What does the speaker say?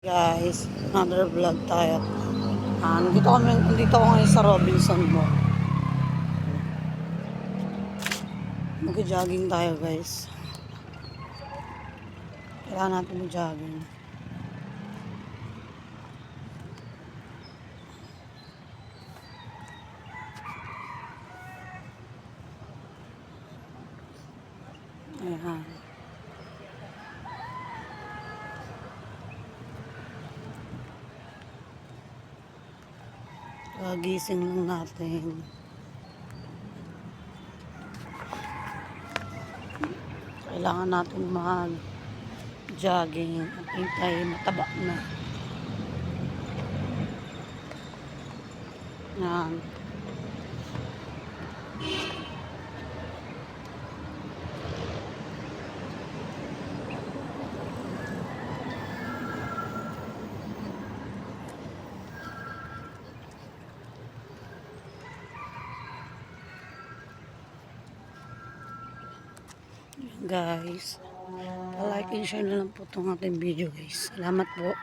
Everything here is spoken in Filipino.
Guys, another vlog tayo. Nandito ako ngayon sa Robinson Mall. Mag-jogging tayo, guys. Kailangan natin mag-jogging. Ayan. Gising lang natin. Kailangan natin mag-jogging at hintay mataba na. Yan. Guys, like and share na lang po itong ating video, guys. Salamat po.